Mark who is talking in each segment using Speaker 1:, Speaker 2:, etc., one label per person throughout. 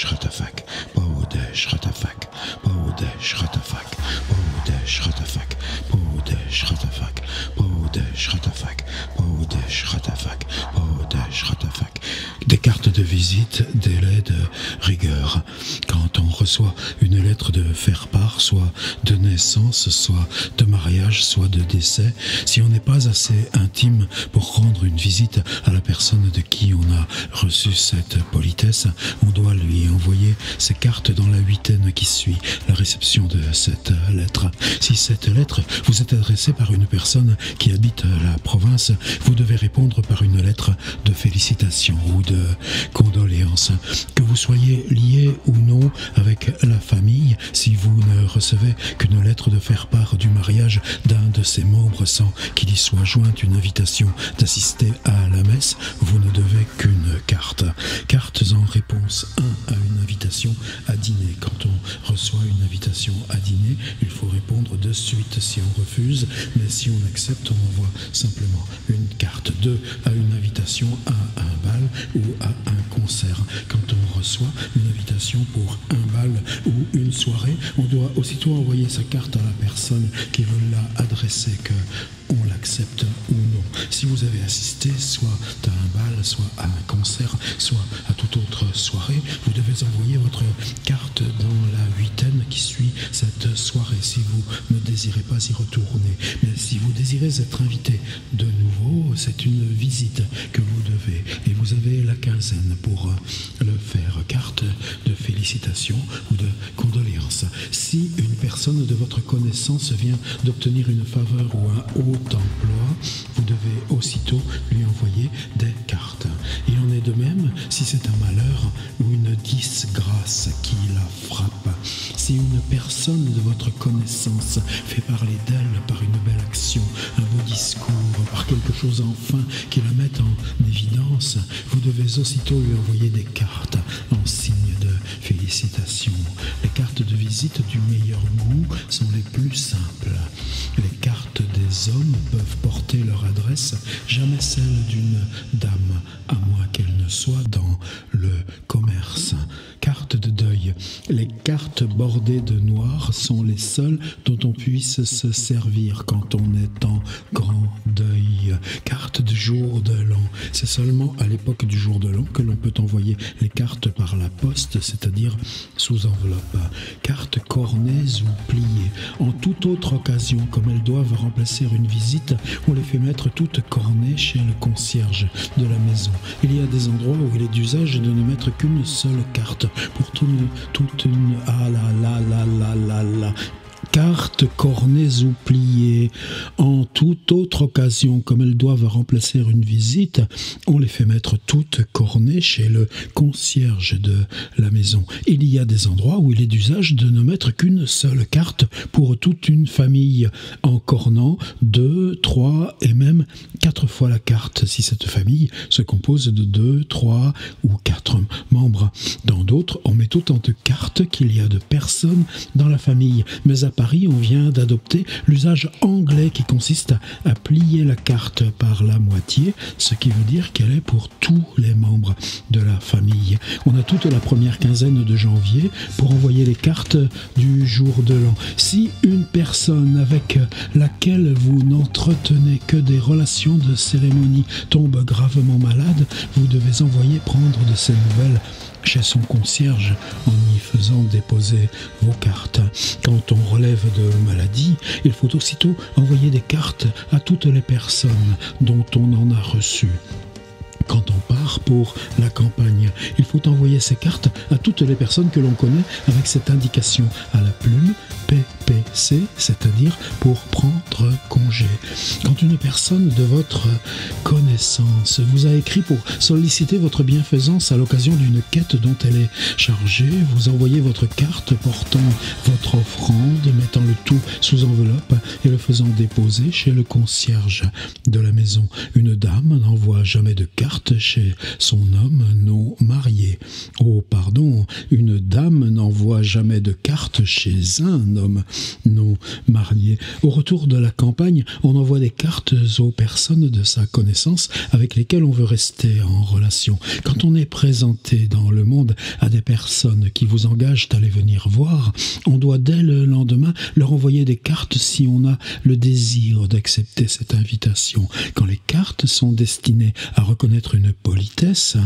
Speaker 1: Ratafak, Baudesh Ratafak, Baudesh Ratafak, Baudesh Ratafak, Baudesh Ratafak, Baudesh Ratafak, Baudesh Ratafak, Baudesh Ratafak. Des cartes de visite, délai de rigueur. Quand on reçoit une lettre de faire-part, soit de naissance, soit de mariage, soit de décès, si on n'est pas assez intime pour rendre une visite à la personne de qui on a reçu cette politesse, on doit lui envoyer ces cartes dans la huitaine qui suit la réception de cette lettre. Si cette lettre vous est adressée par une personne qui habite la province, vous devez répondre par une lettre de félicitations ou de condoléances. Que vous soyez lié ou non avec la famille, si vous ne recevez qu'une lettre de faire-part du mariage d'un de ses membres sans qu'il y soit jointe une invitation d'assister à la messe, vous ne devez qu'une carte. Cartes en réponse 1 à une invitation à dîner. Quand on reçoit une invitation à dîner, il faut répondre de suite si on refuse, mais si on accepte, on envoie simplement une carte. 2 à une invitation à un bal ou à un concert. Quand on reçoit une invitation pour un bal ou une soirée, on doit aussitôt envoyer sa carte à la personne qui veut la adresser, que on l'accepte ou non. Si vous avez assisté soit à un bal, soit à un concert, soit à toute autre soirée, vous devez envoyer votre carte dans la huitaine qui suit cette soirée si vous ne désirez pas y retourner. Mais si vous désirez être invité de nouveau, c'est une visite que vous devez, et vous avez la quinzaine pour le faire. Carte de félicitations ou de condoléances. Si une personne de votre connaissance vient d'obtenir une faveur ou un haut emploi, vous devez aussitôt lui envoyer des cartes. Il en est de même si c'est un malheur ou une disgrâce qui la frappe. Si une personne de votre connaissance fait parler d'elle par une belle action, un beau discours, par quelque chose enfin qui la mette en évidence, vous devez aussitôt lui envoyer des cartes en signe de félicitations. Les cartes de visite du meilleur goût sont les plus simples. Les cartes des hommes peuvent porter leur adresse, jamais celle d'une dame, à moins qu'elle ne soit dans le commerce. Carte de deuil. Les cartes bordées de noir sont les seules dont on puisse se servir quand on est en grand deuil. Carte du jour de l'an. C'est seulement à l'époque du jour de l'an que l'on peut envoyer les cartes par la poste, c'est-à-dire sous enveloppe. Cartes cornées ou pliées. En toute autre occasion, comme elles doivent remplacer une visite, on les fait mettre toutes cornées chez le concierge de la maison. Il y a des endroits où il est d'usage de ne mettre qu'une seule carte pour toute une cartes cornées ou pliées. En toute autre occasion, comme elles doivent remplacer une visite, on les fait mettre toutes cornées chez le concierge de la maison. Il y a des endroits où il est d'usage de ne mettre qu'une seule carte pour toute une famille, en cornant 2, 3 et même 4 fois la carte, si cette famille se compose de 2, 3 ou 4 membres. Dans d'autres, on met autant de cartes qu'il y a de personnes dans la famille, mais à Paris, on vient d'adopter l'usage anglais qui consiste à plier la carte par la moitié, ce qui veut dire qu'elle est pour tous les membres de la famille. On a toute la première quinzaine de janvier pour envoyer les cartes du jour de l'an. Si une personne avec laquelle vous n'entretenez que des relations de cérémonie tombe gravement malade, vous devez envoyer prendre de ses nouvelles chez son concierge en y faisant déposer vos cartes. Quand on relève de maladie, il faut aussitôt envoyer des cartes à toutes les personnes dont on en a reçu. Quand on part pour la campagne, il faut envoyer ces cartes à toutes les personnes que l'on connaît avec cette indication à la plume PPC, c'est-à-dire pour prendre congé. Quand une personne de votre connaissance vous a écrit pour solliciter votre bienfaisance à l'occasion d'une quête dont elle est chargée, vous envoyez votre carte portant votre offrande, mettant le tout sous enveloppe et le faisant déposer chez le concierge de la maison. Une dame n'envoie jamais de carte chez son homme non marié. Oh, pardon, une dame n'envoie jamais de carte chez un homme nos mariés. Au retour de la campagne, on envoie des cartes aux personnes de sa connaissance avec lesquelles on veut rester en relation. Quand on est présenté dans le monde à des personnes qui vous engagent à les venir voir, on doit dès le lendemain leur envoyer des cartes si on a le désir d'accepter cette invitation. Quand les cartes sont destinées à reconnaître une politesse,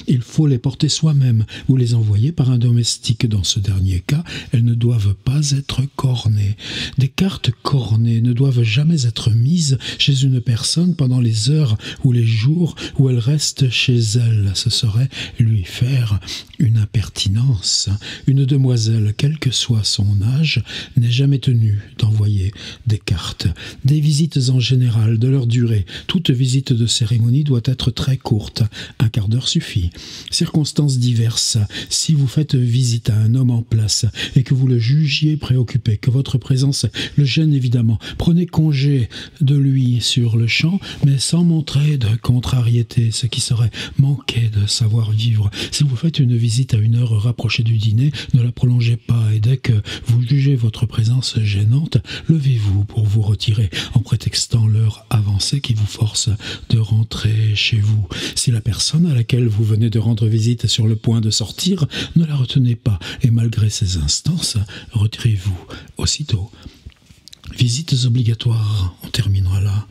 Speaker 1: il faut les porter soi-même ou les envoyer par un domestique. Dans ce dernier cas, elles ne doivent pas être cornées. Des cartes cornées ne doivent jamais être mises chez une personne pendant les heures ou les jours où elle reste chez elle. Ce serait lui faire une impertinence. Une demoiselle, quel que soit son âge, n'est jamais tenue d'envoyer des cartes. Des visites en général, de leur durée. Toute visite de cérémonie doit être très courte. Un quart d'heure suffit. Circonstances diverses. Si vous faites visite à un homme en place et que vous le jugiez préoccupé, que votre présence le gêne évidemment, prenez congé de lui sur le champ, mais sans montrer de contrariété, ce qui serait manquer de savoir-vivre. Si vous faites une visite à une heure rapprochée du dîner, ne la prolongez pas et dès que vous jugez votre présence gênante, levez-vous pour vous retirer en prétextant l'heure avancée qui vous force de rentrer chez vous. Si la personne à laquelle vous venez de rendre visite est sur le point de sortir, ne la retenez pas et malgré ses instances, retirez-vous aussitôt. Visites obligatoires, on terminera là.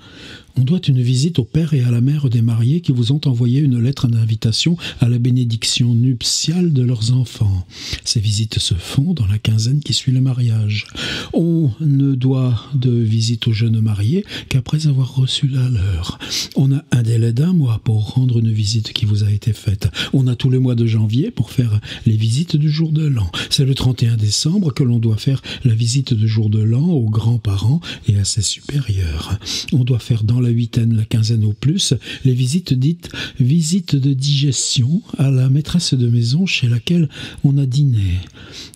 Speaker 1: On doit une visite au père et à la mère des mariés qui vous ont envoyé une lettre d'invitation à la bénédiction nuptiale de leurs enfants. Ces visites se font dans la quinzaine qui suit le mariage. On ne doit de visite aux jeunes mariés qu'après avoir reçu la leur. On a un délai d'1 mois pour rendre une visite qui vous a été faite. On a tout le mois de janvier pour faire les visites du jour de l'an. C'est le 31 décembre que l'on doit faire la visite du jour de l'an aux grands-parents et à ses supérieurs. On doit faire dans la huitaine, la quinzaine au plus, les visites dites visites de digestion à la maîtresse de maison chez laquelle on a dîné.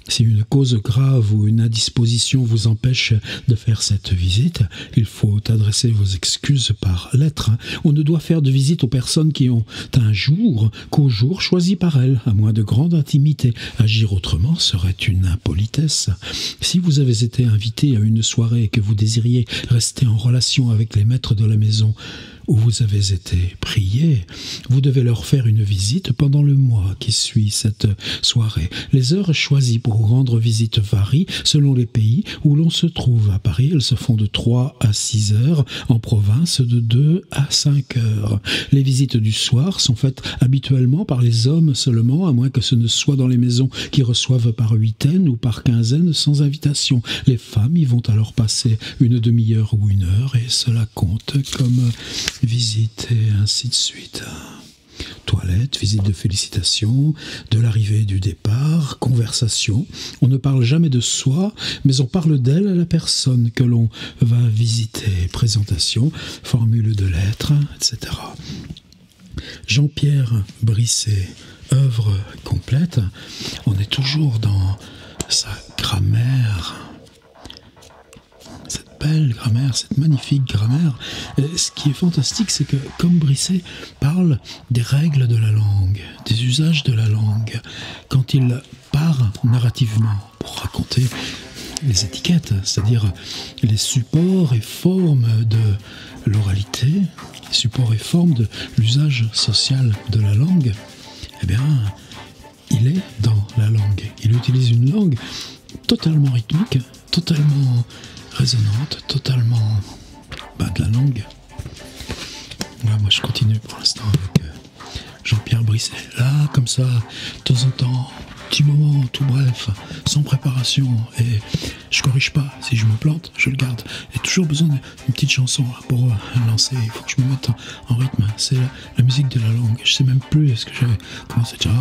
Speaker 1: Si une cause grave ou une indisposition vous empêche de faire cette visite, il faut adresser vos excuses par lettre. On ne doit faire de visite aux personnes qui ont un jour qu'au jour choisi par elles, à moins de grande intimité. Agir autrement serait une impolitesse. Si vous avez été invité à une soirée et que vous désiriez rester en relation avec les maîtres de la maison où vous avez été prié, vous devez leur faire une visite pendant le mois qui suit cette soirée. Les heures choisies pour rendre visite varient selon les pays où l'on se trouve. À Paris, elles se font de 3 à 6 heures, en province de 2 à 5 heures. Les visites du soir sont faites habituellement par les hommes seulement, à moins que ce ne soit dans les maisons qui reçoivent par huitaine ou par quinzaine sans invitation. Les femmes y vont alors passer une demi-heure ou 1 heure et cela compte comme visite et ainsi de suite. Toilette, visite de félicitations, de l'arrivée et du départ, conversation. On ne parle jamais de soi, mais on parle d'elle à la personne que l'on va visiter. Présentation, formule de lettres, etc. Jean-Pierre Brisset, œuvre complète. On est toujours dans sa grammaire. Belle grammaire, cette magnifique grammaire. Ce qui est fantastique, c'est que comme Brisset parle des règles de la langue, des usages de la langue, quand il part narrativement pour raconter les étiquettes, c'est-à-dire les supports et formes de l'oralité, les supports et formes de l'usage social de la langue, eh bien, il est dans la langue. Il utilise une langue totalement rythmique, totalement résonante, totalement de la langue. Voilà, moi je continue pour l'instant avec Jean-Pierre Brisset. Là, comme ça, de temps en temps, petit moment, tout bref, sans préparation, et je corrige pas. Si je me plante, je le garde. J'ai toujours besoin d'une petite chanson là, pour lancer. Il faut que je me mette en rythme. C'est la musique de la langue. Je sais même plus ce que j'avais commencé. Ciao.